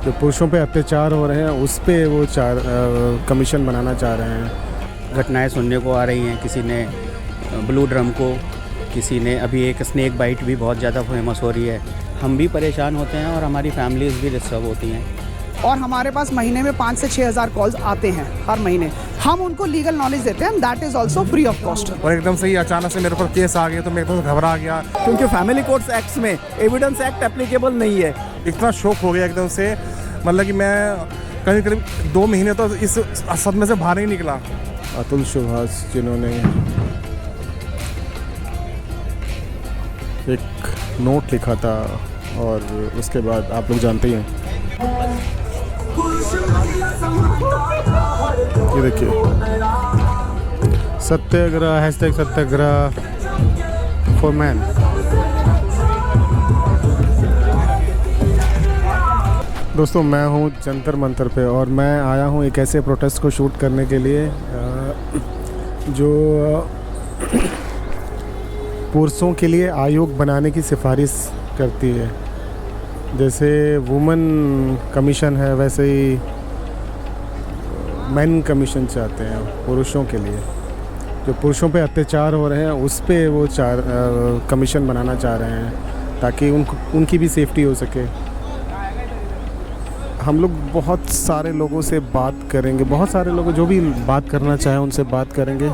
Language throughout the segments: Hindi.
जो पुरुषों पे अत्याचार हो रहे हैं उस पे वो कमीशन बनाना चाह रहे हैं। घटनाएं सुनने को आ रही हैं, किसी ने ब्लू ड्रम को, किसी ने अभी एक स्नेक बाइट भी बहुत ज़्यादा फेमस हो रही है। हम भी परेशान होते हैं और हमारी फैमिलीज़ भी डिस्टर्ब होती हैं। और हमारे पास महीने में 5 से 6 हज़ार कॉल्स आते हैं हर महीने। हम उनको लीगल नॉलेज देते हैं, that is also free of cost. और एकदम से ही अचानक से मेरे ऊपर केस आ गया तो मैं एकदम घबरा गया, क्योंकि फैमिली कोर्ट्स एक्ट में एविडेंस एक्ट एप्लीकेबल नहीं है। इतना शौक हो गया एकदम से, मतलब कि मैं करीब 2 महीने तो इस सदमे से बाहर ही निकला। अतुल सुभाष जिन्होंने एक नोट लिखा था और उसके बाद आप लोग जानते ही हैं, ये देखिए सत्याग्रह हैशटैग सत्याग्रह फॉर मैन। दोस्तों मैं हूँ जंतर मंतर पे और मैं आया हूँ एक ऐसे प्रोटेस्ट को शूट करने के लिए जो पुरुषों के लिए आयोग बनाने की सिफारिश करती है। जैसे वुमेन कमीशन है वैसे ही मैन कमीशन चाहते हैं पुरुषों के लिए। जो पुरुषों पे अत्याचार हो रहे हैं उस पे वो कमीशन बनाना चाह रहे हैं ताकि उनकी भी सेफ्टी हो सके। हम लोग बहुत सारे लोगों से बात करेंगे, बहुत सारे लोग जो भी बात करना चाहें उनसे बात करेंगे।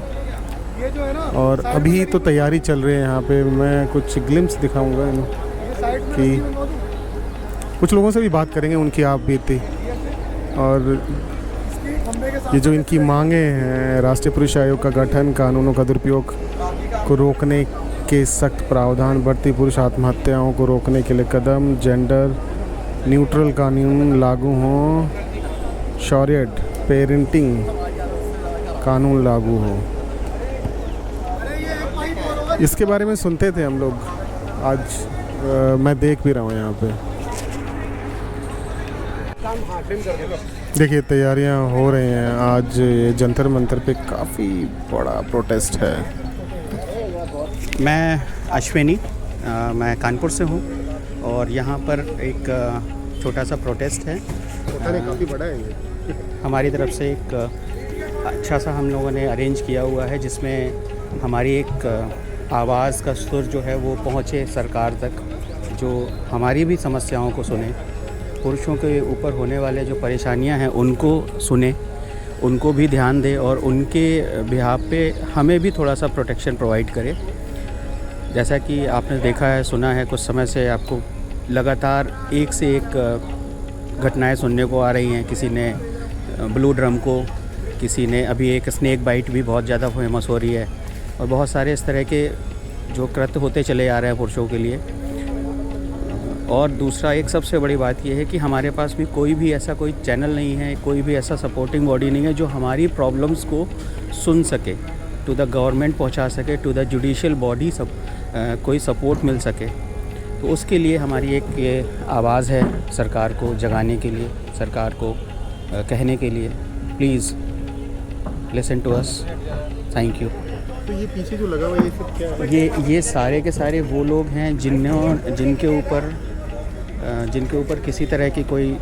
और अभी तो तैयारी चल रही है यहाँ पे। मैं कुछ ग्लिम्स दिखाऊंगा कि कुछ लोगों से भी बात करेंगे, उनकी आप बीती। और ये जो इनकी मांगे हैं, राष्ट्रीय पुरुष आयोग का गठन, कानूनों का दुरुपयोग को रोकने के सख्त प्रावधान, बढ़ती पुरुष आत्महत्याओं को रोकने के लिए कदम, जेंडर न्यूट्रल कानून लागू हों, शौर्यड पेरेंटिंग कानून लागू हो, इसके बारे में सुनते थे हम लोग। आज मैं देख भी रहा हूँ यहाँ पे। देखिए तैयारियाँ हो रही हैं। आज ये जंतर मंतर पे काफ़ी बड़ा प्रोटेस्ट है। मैं अश्विनी, मैं कानपुर से हूँ और यहाँ पर एक छोटा सा प्रोटेस्ट है। काफ़ी बड़ा है ये। हमारी तरफ से एक अच्छा सा हम लोगों ने अरेंज किया हुआ है जिसमें हमारी एक आवाज़ का सुर जो है वो पहुँचे सरकार तक, जो हमारी भी समस्याओं को सुने, पुरुषों के ऊपर होने वाले जो परेशानियां हैं उनको सुने, उनको भी ध्यान दे और उनके बिहाफ पे हमें भी थोड़ा सा प्रोटेक्शन प्रोवाइड करे। जैसा कि आपने देखा है, सुना है, कुछ समय से आपको लगातार एक से एक घटनाएं सुनने को आ रही हैं। किसी ने ब्लू ड्रम को, किसी ने अभी एक स्नेक बाइट भी बहुत ज़्यादा फेमस हो रही है और बहुत सारे इस तरह के जो कृत्य होते चले आ रहे हैं पुरुषों के लिए। और दूसरा एक सबसे बड़ी बात यह है कि हमारे पास भी कोई भी ऐसा कोई चैनल नहीं है, कोई भी ऐसा सपोर्टिंग बॉडी नहीं है जो हमारी प्रॉब्लम्स को सुन सके, टू द गवर्नमेंट पहुंचा सके, टू द जुडिशियल बॉडी कोई सपोर्ट मिल सके। तो उसके लिए हमारी एक ये आवाज़ है सरकार को जगाने के लिए, सरकार को कहने के लिए, please listen to us, thank you. तो ये पीछे जो लगा हुआ है ये सब क्या है? ये सारे के सारे वो लोग हैं जिनके ऊपर किसी तरह की कोई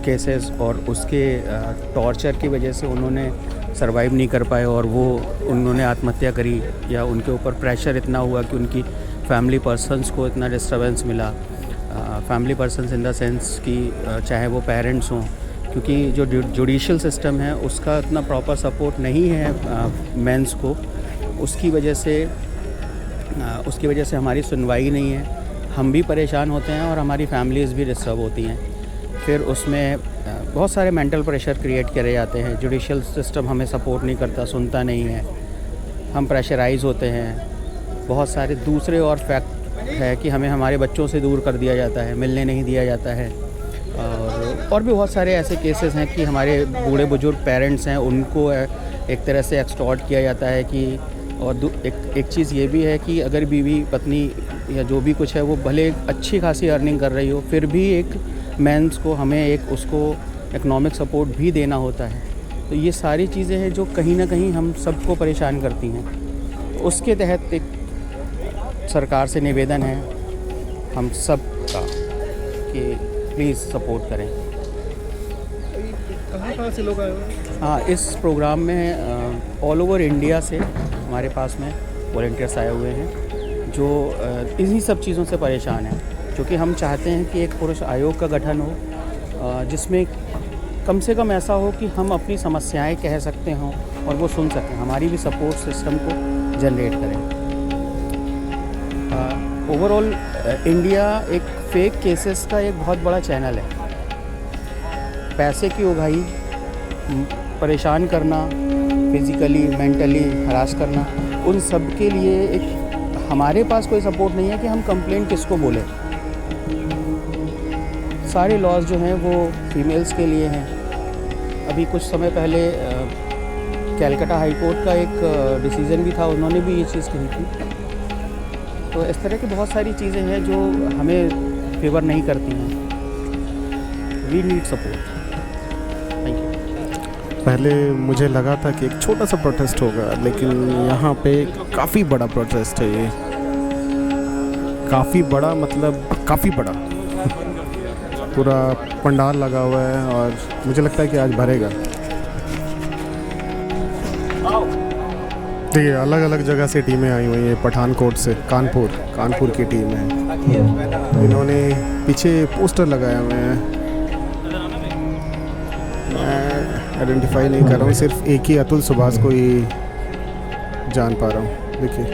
केसेस और उसके टॉर्चर की वजह से उन्होंने सरवाइव नहीं कर पाए और उन्होंने आत्महत्या करी, या उनके ऊपर प्रेशर इतना हुआ कि उनकी फैमिली पर्सन्स को इतना डिस्टर्बेंस मिला। Family persons in the sense कि चाहे वो पेरेंट्स हों, क्योंकि जो जुडिशियल सिस्टम है उसका इतना प्रॉपर सपोर्ट नहीं है मेंस को, उसकी वजह से हमारी सुनवाई नहीं है। हम भी परेशान होते हैं और हमारी फैमिलीज़ भी डिस्टर्ब होती हैं। फिर उसमें बहुत सारे मेंटल प्रेशर क्रिएट करे जाते हैं। जुडिशियल सिस्टम हमें सपोर्ट नहीं करता, सुनता नहीं है, हम प्रेशराइज़ होते हैं। बहुत सारे दूसरे और फैक्ट है कि हमें हमारे बच्चों से दूर कर दिया जाता है, मिलने नहीं दिया जाता है। और भी बहुत सारे ऐसे केसेस हैं कि हमारे बूढ़े बुजुर्ग पेरेंट्स हैं, उनको एक तरह से एक्सटॉर्ट किया जाता है कि, और एक चीज़ ये भी है कि अगर बीवी पत्नी या जो भी कुछ है वो भले अच्छी खासी अर्निंग कर रही हो, फिर भी एक मेंस को हमें एक उसको इकोनॉमिक सपोर्ट भी देना होता है। तो ये सारी चीज़ें हैं जो कहीं ना कहीं हम सबको परेशान करती हैं। उसके तहत एक सरकार से निवेदन है हम सब का कि प्लीज़ सपोर्ट करें। कहाँ से लोग आए हुए? हाँ, इस प्रोग्राम में ऑल ओवर इंडिया से हमारे पास में वॉलंटियर्स आए हुए हैं जो इन्हीं सब चीज़ों से परेशान हैं, क्योंकि हम चाहते हैं कि एक पुरुष आयोग का गठन हो जिसमें कम से कम ऐसा हो कि हम अपनी समस्याएं कह सकते हों और वो सुन सकें, हमारी भी सपोर्ट सिस्टम को जनरेट करें। ओवरऑल इंडिया एक फेक केसेस का एक बहुत बड़ा चैनल है। पैसे की उगाही, परेशान करना, फिज़िकली मेंटली हरास करना, उन सब के लिए एक हमारे पास कोई सपोर्ट नहीं है कि हम कंप्लेंट किसको बोलें। सारे लॉज जो हैं वो फीमेल्स के लिए हैं। अभी कुछ समय पहले कैलकाटा हाई कोर्ट का एक डिसीज़न भी था, उन्होंने भी ये चीज़ कही थी। तो इस तरह की बहुत सारी चीज़ें हैं जो हमें फेवर नहीं करती हैं। We need support. Thank you. पहले मुझे लगा था कि एक छोटा सा प्रोटेस्ट होगा, लेकिन यहाँ पे काफ़ी बड़ा प्रोटेस्ट है ये। काफ़ी बड़ा मतलब काफ़ी बड़ा पूरा पंडाल लगा हुआ है और मुझे लगता है कि आज भरेगा। देखिए अलग अलग जगह से टीमें आई हुई हैं। पठानकोट से कानपुर की टीम है। इन्होंने पीछे पोस्टर लगाए हुए हैं। मैं आइडेंटिफाई नहीं कर रहा हूँ, सिर्फ एक ही अतुल सुभाष को ही जान पा रहा हूँ। देखिए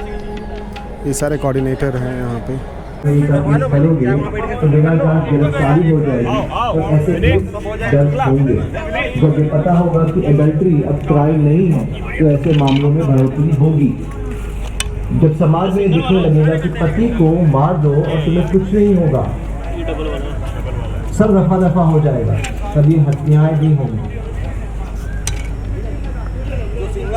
ये सारे कोऑर्डिनेटर हैं यहाँ पे। करेंगे तो बिना जांच गिरफ्तारी हो जाएगी और ऐसे दर्ज होंगे। जब ये पता होगा कि एडल्ट्री अब क्राइम नहीं है तो ऐसे मामलों में बढ़ोतरी होगी। जब समाज में दिखने लगेगा कि पति को मार दो और तुम्हें कुछ नहीं होगा, सब रफा दफा हो जाएगा, तभी हत्याएं भी होंगी।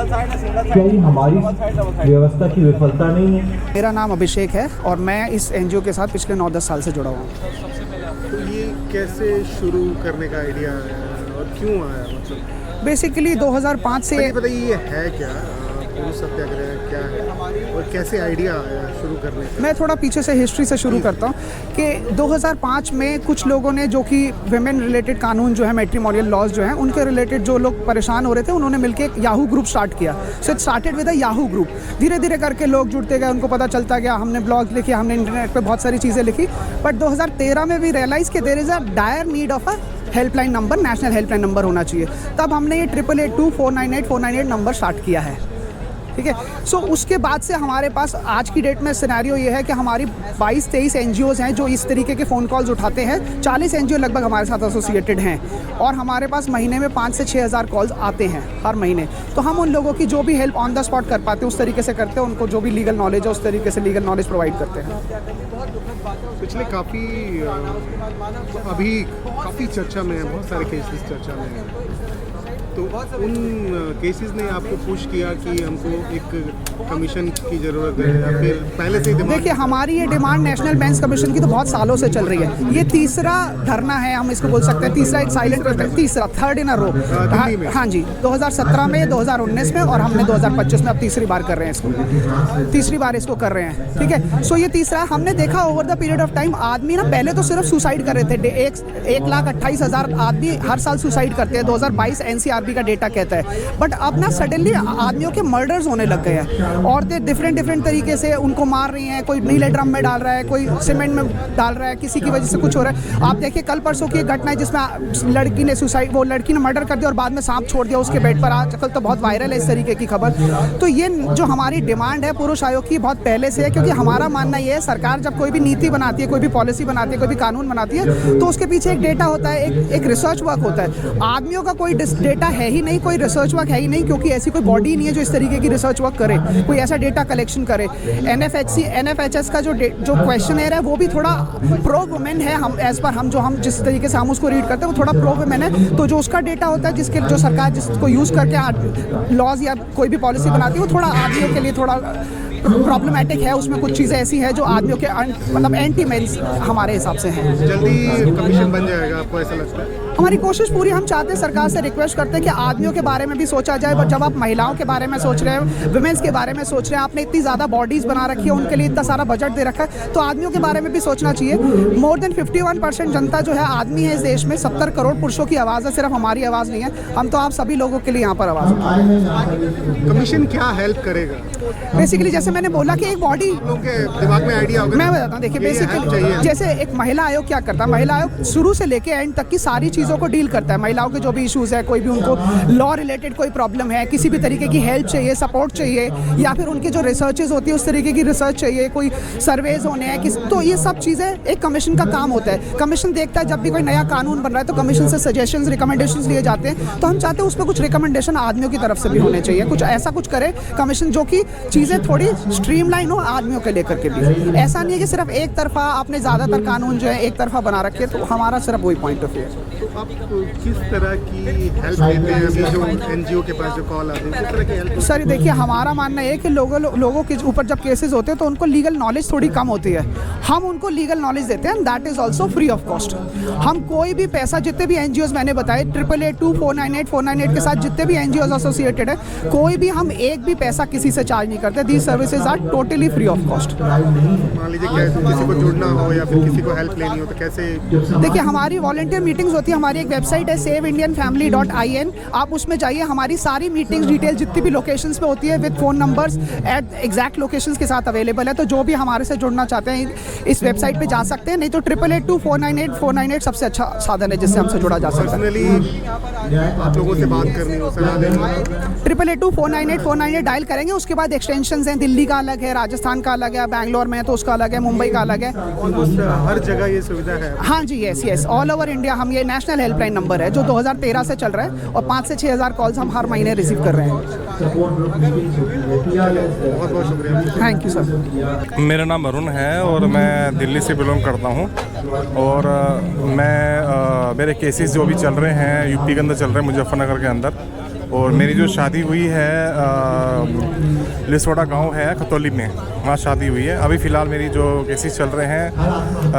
क्या ये हमारी व्यवस्था की विफलता नहीं है? मेरा नाम अभिषेक है और मैं इस एनजीओ के साथ पिछले 9-10 साल से जुड़ा हुआ हूँ। तो ये कैसे शुरू करने का आइडिया आया और क्यों आया? मतलब बेसिकली 2005 से बताइए ये है क्या, पुरुष सत्याग्रह क्या है और कैसे आइडिया आया शुरू करने का? मैं थोड़ा पीछे से हिस्ट्री से शुरू करता हूँ कि 2005 में कुछ लोगों ने, जो कि विमेन रिलेटेड कानून जो है, मैट्रिमोनियल लॉज जो हैं, उनके रिलेटेड जो लोग परेशान हो रहे थे, उन्होंने मिलकर एक याहू ग्रुप स्टार्ट किया। So it started with a Yahoo group. धीरे धीरे करके लोग जुड़ते गए, उनको पता चलता गया। हमने ब्लॉग लिखे, हमने इंटरनेट पर बहुत सारी चीज़ें लिखी। बट 2013 में भी रियलाइज़ कि there is a dire need of a helpline number, national helpline number होना चाहिए। तब हमने ये 888-498-498 नंबर स्टार्ट किया है। ठीक है। सो उसके बाद से हमारे पास आज की डेट में सिनेरियो ये है कि हमारी 22-23 एनजीओज़ हैं जो इस तरीके के फ़ोन कॉल्स उठाते हैं। 40 एनजीओ लगभग हमारे साथ एसोसिएटेड हैं और हमारे पास महीने में 5 से 6 हज़ार कॉल्स आते हैं हर महीने। तो हम उन लोगों की जो भी हेल्प ऑन द स्पॉट कर पाते हैं उस तरीके से करते हैं। उनको जो भी लीगल नॉलेज है उस तरीके से लीगल नॉलेज प्रोवाइड करते हैं। पिछले अभी काफ़ी चर्चा में है, बहुत सारे केसेस चर्चा में हैं। तो उन केसेस ने आपको पुश किया कि हमको एक कमीशन की ज़रूरत है या फिर पहले से ही डिमांड? देखिए हमारी ये डिमांड नेशनल बेंच कमीशन की तो बहुत सालों से चल रही है। ये तीसरा धरना है, हम इसको बोल सकते हैं। तीसरा एक साइलेंट प्रोटेस्ट, तीसरा थर्ड इन अ रो। हाँ जी, 2017 में, 2019 में और हमने 2025 में अब तीसरी बार कर रहे हैं इसको। तीसरी बार इसको कर रहे हैं। ठीक है। सो ये तीसरा हमने देखा over the period of time. आदमी ना पहले तो सिर्फ सुसाइड कर रहे थे। 1,28,000 आदमी हर साल सुसाइड करते हैं, 2022 NCRB का डेटा कहता है। बट अब ना सडनली आदमियों के मर्डर्स होने लग गए हैं। औरतें डिफरेंट तरीके से उनको मार रही हैं। कोई नीले ड्रम में डाल रहा है, कोई सीमेंट में डाल रहा है, किसी की वजह से कुछ हो रहा है। आप देखिए कल परसों की एक घटना है जिसमें लड़की ने मर्डर कर दिया और बाद में सांप छोड़ दिया उसके बेड पर। आजकल तो बहुत वायरल है इस तरीके की खबर। तो ये जो हमारी डिमांड है पुरुष आयोग की बहुत पहले से है, क्योंकि हमारा मानना ये है सरकार जब कोई भी नीति बनाती है, कोई भी पॉलिसी बनाती है, कोई भी कानून बनाती है, तो उसके पीछे एक डेटा होता है, एक रिसर्च वर्क होता है। आदमियों का कोई डेटा है ही नहीं, कोई रिसर्च वर्क है ही नहीं, क्योंकि ऐसी कोई बॉडी नहीं है जो इस तरीके की रिसर्च वर्क करे, कोई ऐसा डेटा कलेक्शन करे। NFHS का जो क्वेश्चनर है वो भी थोड़ा प्रो वुमेन है। हम एज पर हम जिस तरीके से हम उसको रीड करते हैं वो थोड़ा प्रो वुमेन है। तो जो उसका डेटा होता है जो सरकार जिसको यूज़ करके लॉज या कोई भी पॉलिसी बनाती है वो थोड़ा आदमियों के लिए थोड़ा प्रॉब्लमेटिक है, उसमें कुछ चीज़ें ऐसी हैं जो आदमियों के मतलब एंटी मेंस हमारे हिसाब से हैं। जल्दी कमीशन बन जाएगा आपको ऐसा लगता है? हमारी कोशिश पूरी, हम चाहते हैं, सरकार से रिक्वेस्ट करते हैं कि आदमियों के बारे में भी सोचा जाए। और जब आप महिलाओं के बारे में सोच रहे हैं, वुमेन्स के बारे में सोच रहे हैं, आपने इतनी ज़्यादा बॉडीज़ बना रखी है, उनके लिए इतना सारा बजट दे रखा है, तो आदमियों के बारे में भी सोचना चाहिए। मोर देन 51% जनता जो है आदमी है इस देश में। 70 करोड़ पुरुषों की आवाज़ है, सिर्फ हमारी आवाज़ नहीं है। हम तो आप सभी लोगों के लिए यहाँ पर आवाज़ उठाएं। कमीशन क्या हेल्प करेगा? बेसिकली जैसे मैंने बोला कि एक बॉडी, लोगों के दिमाग में आइडिया होगा। मैं बताता हूँ, देखिए बेसिकली जैसे एक महिला आयोग क्या करता है, महिला आयोग शुरू से लेके एंड तक की सारी चीज़ों को डील करता है। महिलाओं के जो भी इश्यूज़ है, कोई भी उनको लॉ रिलेटेड कोई प्रॉब्लम है, किसी भी तरीके की हेल्प चाहिए, सपोर्ट चाहिए, या फिर उनकी जो रिसर्चेज होती है उस तरीके की रिसर्च चाहिए, कोई सर्वेज होने हैं तो ये सब चीज़ें एक कमीशन का काम होता है। कमीशन देखता है जब भी कोई नया कानून बन रहा है तो कमीशन से सजेशंस, रिकमेंडेशंस लिए जाते हैं। तो हम चाहते हैं उसमें कुछ रिकमेंडेशन आदमियों की तरफ से भी होने चाहिए, कुछ ऐसा कुछ करे कमीशन जो कि चीज़ें थोड़ी स्ट्रीमलाइन हो आदमियों के लेकर के भी। ऐसा नहीं है कि सिर्फ एक तरफा आपने ज़्यादातर कानून जो है एक तरफा बना रखे, तो हमारा सिर्फ वही पॉइंट ऑफ व्यू है। तो आप किस तरह की हेल्प देते हैं? अभी जो एनजीओ के पास जो कॉल आती है, किस तरह की हेल्प? सर देखिए, हमारा मानना है कि लोगों के ऊपर जब केसेस होते हैं तो उनको लीगल नॉलेज थोड़ी कम होती है। हम उनको लीगल नॉलेज देते हैं, that is also free of cost. हम कोई भी पैसा, जितने भी एनजीओज मैंने बताए 8882498498 के साथ जितने भी एनजीओज एसोसिएटेड है, कोई भी हम एक भी पैसा किसी से चार्ज नहीं करते। These services are totally free of cost. मान लीजिए किसी को जुड़ना हो या फिर किसी को हेल्प लेनी हो तो कैसे? देखिए, हमारी वॉलंटियर मीटिंग्स होती है। हमारी एक वेबसाइट है saveindianfamily.in, आप उसमें जाइए। हमारी सारी मीटिंग्स डिटेल जितनी भी लोकेशंस पे होती है with phone numbers at exact locations के साथ अवेलेबल है। तो जो भी हमारे से जुड़ना चाहते हैं इस वेबसाइट पे जा सकते हैं, नहीं तो 8882498498 सबसे अच्छा साधन है जिससे हमसे जुड़ा जा सकता है। पर्सनली आप लोगों से बात करनी हो, सलाह देनी हो, 8882498498 डायल करेंगे। उसके बाद एक्सटेंशंस हैं, दिल्ली का अलग है, राजस्थान का अलग है, बैंगलोर में है तो उसका अलग है, मुंबई का अलग है। ऑलमोस्ट हर जगह ये सुविधा है। हाँ जी, यस, ऑल ओवर इंडिया। हम ये नेशनल हेल्पलाइन नंबर है जो 2013 से चल रहा है और 5 से 6 हज़ार कॉल्स हम हर महीने रिसीव कर रहे हैं। बहुत बहुत शुक्रिया। Thank you sir. मेरा नाम अरुण है और मैं दिल्ली से बिलोंग करता हूँ। और मेरे केसेस जो भी चल रहे हैं यूपी के अंदर चल रहे हैं, मुजफ्फरनगर के अंदर। और मेरी जो शादी हुई है लिसोड़ा गांव है खतौली में, वहाँ शादी हुई है। अभी फ़िलहाल मेरी जो केसेस चल रहे हैं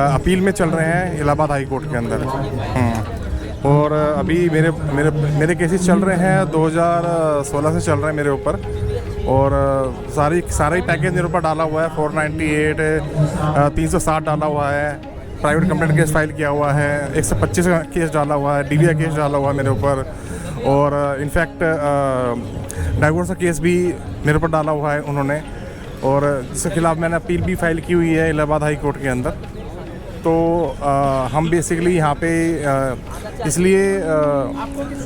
अपील में चल रहे हैं इलाहाबाद हाई कोर्ट के अंदर। और अभी मेरे केसेस चल रहे हैं 2016 से चल रहे हैं मेरे ऊपर। और सारा ही पैकेज मेरे ऊपर डाला हुआ है। 498 360 डाला हुआ है, प्राइवेट कंप्लेंट केस फाइल किया हुआ है, 125 केस डाला हुआ है, DVI केस डाला हुआ है मेरे ऊपर। और इनफैक्ट डाइवोर्स का केस भी मेरे ऊपर डाला हुआ है उन्होंने। और जिसके खिलाफ मैंने अपील भी फाइल की हुई है इलाहाबाद हाई कोर्ट के अंदर। तो हम बेसिकली यहाँ पे इसलिए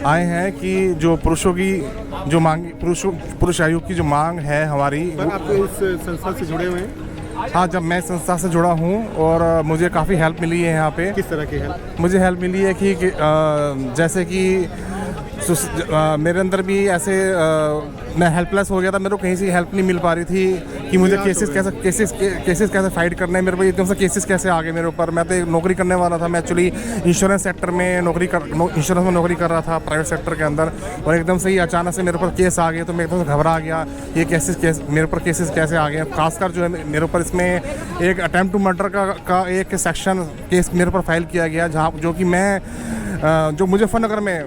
आए हैं कि जो पुरुषों की जो मांग, पुरुष आयोग की जो मांग है हमारी। आप इस संस्था से जुड़े हुए हैं? हाँ, जब मैं संस्था से जुड़ा हूँ और मुझे काफ़ी हेल्प मिली है यहाँ पे। किस तरह की हेल्प? मुझे हेल्प मिली है कि जैसे कि मेरे अंदर भी ऐसे मैं हेल्पलेस हो गया था, मेरे को कहीं से हेल्प नहीं मिल पा रही थी कि मुझे केसेस कैसे फाइट करना है। मेरे पास एकदम से केसेस कैसे आ गए मेरे ऊपर। मैं तो नौकरी करने वाला था, मैं एक्चुअली इंश्योरेंस सेक्टर में इंश्योरेंस में नौकरी कर रहा था प्राइवेट सेक्टर के अंदर। और एकदम से ही अचानक से मेरे ऊपर केस आ गए तो मैं एकदम से घबरा गया, ये मेरे ऊपर केसेस कैसे आ गए। खासकर जो है मेरे ऊपर इसमें एक अटेम्प्ट टू मर्डर का एक सेक्शन केस मेरे ऊपर फाइल किया गया, जहाँ जो कि मैं जो मुजफ्फरनगर में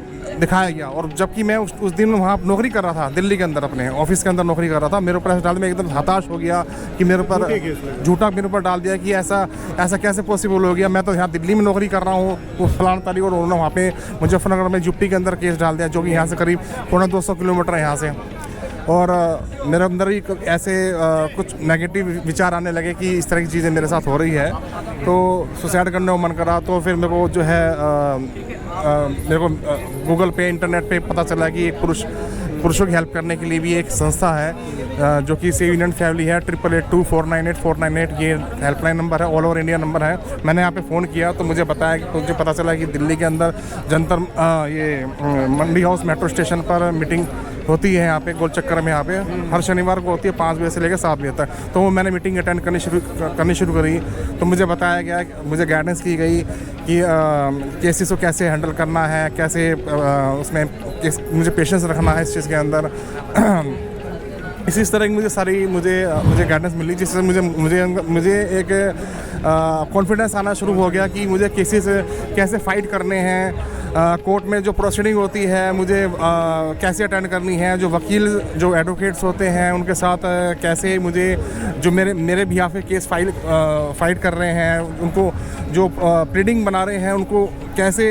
दिखाया गया। और जबकि मैं उस दिन वहाँ नौकरी कर रहा था, दिल्ली के अंदर अपने ऑफिस के अंदर नौकरी कर रहा था। मेरे ऊपर ऐसा डाल, मैं एकदम हताश हो गया कि मेरे ऊपर झूठा मेरे ऊपर डाल दिया कि ऐसा कैसे पॉसिबल हो गया। मैं तो यहाँ दिल्ली में नौकरी कर रहा हूँ, वो फलान तारीख, और उन्होंने वहाँ पे मुजफ्फरनगर में यूपी के अंदर केस डाल दिया, जो कि यहाँ से करीब 250 किलोमीटर है यहाँ से। और मेरे अंदर ही ऐसे कुछ नेगेटिव विचार आने लगे कि इस तरह की चीज़ें मेरे साथ हो रही है, तो सुसाइड करने को मन करा। तो फिर मेरे को जो है मेरे को गूगल पे, इंटरनेट पे पता चला कि एक पुरुषों की हेल्प करने के लिए भी एक संस्था है जो कि सेव इंडियन फैमिली है। 8882498498 ये हेल्पलाइन नंबर है, ऑल ओवर इंडिया नंबर है। मैंने यहाँ पे फ़ोन किया तो मुझे पता चला कि दिल्ली के अंदर जंतर ये मंडी हाउस मेट्रो स्टेशन पर मीटिंग होती है यहाँ पे गोल चक्कर में। यहाँ पे हर शनिवार को होती है 5 बजे से लेकर 7 बजे तक। तो वो मैंने मीटिंग अटेंड करनी शुरू करी। तो मुझे बताया गया, मुझे गाइडेंस की गई कि केसेस को कैसे हैंडल करना है, कैसे उसमें मुझे पेशेंस रखना है इस चीज़ के अंदर। इसी तरह की मुझे गाइडेंस मिली, जिससे मुझे एक कॉन्फिडेंस आना शुरू हो गया कि मुझे केसेस कैसे फाइट करने हैं, कोर्ट में जो प्रोसीडिंग होती है मुझे कैसे अटेंड करनी है, जो वकील जो एडवोकेट्स होते हैं उनके साथ कैसे मुझे जो मेरे बिहाफ पे केस फाइट कर रहे हैं, उनको जो प्लीडिंग बना रहे हैं उनको कैसे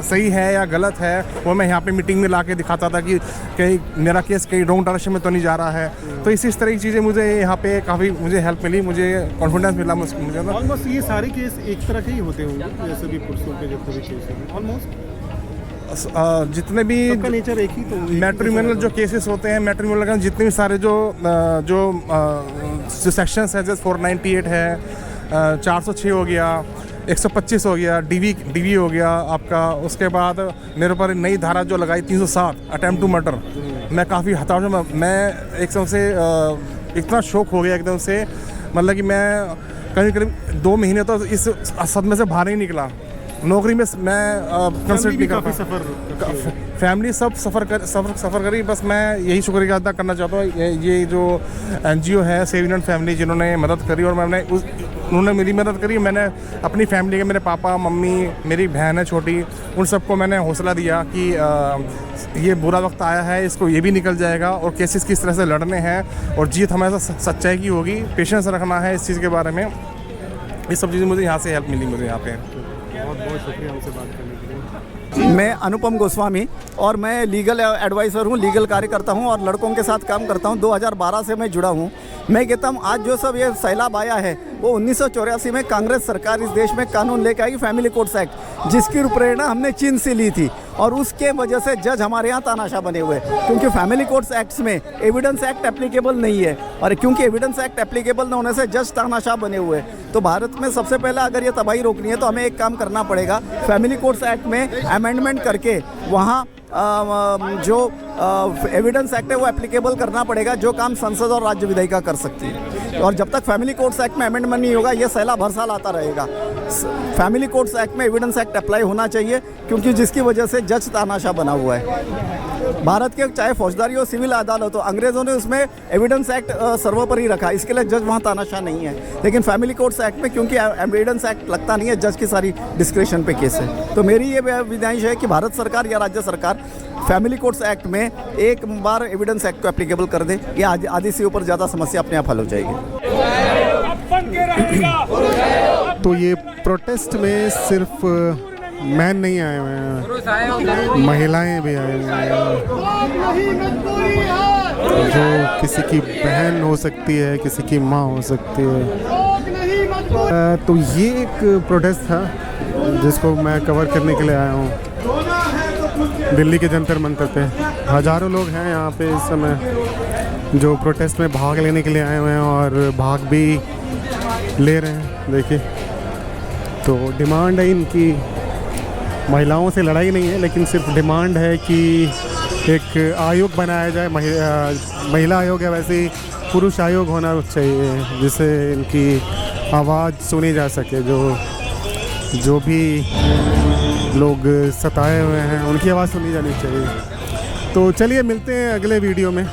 सही है या गलत है, वो मैं यहाँ पे मीटिंग में ला के दिखाता था कि कहीं मेरा केस कहीं रॉन्ग डायरेक्शन में तो नहीं जा रहा है। तो इसी तरह की चीज़ें मुझे यहाँ पे काफ़ी मुझे हेल्प मिली, मुझे कॉन्फिडेंस मिला मुझे ना। ऑलमोस्ट ये सारे केस एक तरह के ही होते होंगे, जैसे भी पुरुषों के जितने भी केस हैं ऑलमोस्ट जितने भी सबका नेचर एक ही तो मैट्रिमोनियल जो केसेस होते हैं, मैट्रिमोनियल का जितने भी सारे जो सेक्शंस हैं, जैसे 498 है, 406 हो गया, 125 हो गया, डीवी हो गया आपका। उसके बाद मेरे ऊपर नई धारा जो लगाई 307 अटेम्प्ट टू मर्डर, मैं काफ़ी हताश हूँ। मैं एकदम से इतना शौक हो गया एकदम से, मतलब कि मैं करीब 2 महीने तो इस सदमे से बाहर ही निकला। नौकरी में मैं कंसल्ट नहीं कर पाया, फैमिली सब सफ़र करी। बस मैं यही शुक्रिया अदा करना चाहता हूँ ये जो NGO है सेव इंडियन फैमिली, जिन्होंने मदद करी, और उन्होंने मेरी मदद करी। मैंने अपनी फैमिली के, मेरे पापा मम्मी, मेरी बहन है छोटी, उन सबको मैंने हौसला दिया कि ये बुरा वक्त आया है, इसको ये भी निकल जाएगा, और केसेस किस तरह से लड़ने हैं, और जीत हमेशा सच्चाई की होगी, पेशेंस रखना है इस चीज़ के बारे में। ये सब चीज़ें मुझे यहाँ से हेल्प मिली मुझे यहाँ पे। बहुत शुक्रिया हमसे बात करने के लिए। मैं अनुपम गोस्वामी और मैं लीगल एडवाइज़र हूँ, लीगल कार्य करता हूँ और लड़कों के साथ काम करता हूँ। 2012 से मैं जुड़ा हूँ। मैं कहता हूँ आज जो सब ये सैलाब आया है वो 1984 में कांग्रेस सरकार इस देश में कानून लेकर आई, फैमिली कोर्ट्स एक्ट, जिसकी प्रेरणा हमने चीन से ली थी, और उसके वजह से जज हमारे यहाँ तानाशाह बने हुए हैं, क्योंकि फैमिली कोर्ट्स एक्ट्स में एविडेंस एक्ट एप्लीकेबल नहीं है, और क्योंकि एविडेंस एक्ट एप्लीकेबल न होने से जज तानाशाह बने हुए हैं। तो भारत में सबसे पहला अगर ये तबाही रोकनी है तो हमें एक काम करना पड़ेगा, फैमिली कोर्ट्स एक्ट में अमेंडमेंट करके वहाँ जो एविडेंस एक्ट है वो एप्लीकेबल करना पड़ेगा, जो काम संसद और राज्य विधायिका कर सकती है। और जब तक फैमिली कोर्ट्स एक्ट में अमेंडमेंट नहीं होगा, ये सैलाब हर साल आता रहेगा। फैमिली कोर्ट्स एक्ट में एविडेंस एक्ट अप्लाई होना चाहिए, क्योंकि जिसकी वजह से जज तानाशाह बना हुआ है। भारत के चाहे फौजदारी हो, सिविल अदालत हो, अंग्रेज़ों ने उसमें एविडेंस एक्ट सर्वोपरि रखा, इसके लिए जज वहाँ तानाशाह नहीं है। लेकिन फैमिली कोर्ट्स एक्ट में क्योंकि एविडेंस एक्ट लगता नहीं है, जज की सारी डिस्क्रिप्शन पे केस है। तो मेरी ये विधायश है कि भारत सरकार या राज्य सरकार फैमिली कोर्ट्स एक्ट में एक बार एविडेंस एक्ट को एप्लीकेबल कर दे, ये आधी से ऊपर ज़्यादा समस्या अपने आप हल हो जाएगी। तो ये प्रोटेस्ट में सिर्फ मैन नहीं आए हुए हैं, महिलाएं भी आए हुए हैं, जो किसी की बहन हो सकती है, किसी की माँ हो सकती है। तो ये एक प्रोटेस्ट था जिसको मैं कवर करने के लिए आया हूँ दिल्ली के जंतर मंतर पे। हज़ारों लोग हैं यहाँ पे इस समय जो प्रोटेस्ट में भाग लेने के लिए आए हुए हैं, और भाग भी ले रहे हैं। देखिए, तो डिमांड है इनकी, महिलाओं से लड़ाई नहीं है, लेकिन सिर्फ डिमांड है कि एक आयोग बनाया जाए, महिला आयोग है, वैसे ही पुरुष आयोग होना चाहिए, जिससे इनकी आवाज़ सुनी जा सके। जो भी लोग सताए हुए हैं उनकी आवाज़ सुनी जानी चाहिए। तो चलिए मिलते हैं अगले वीडियो में।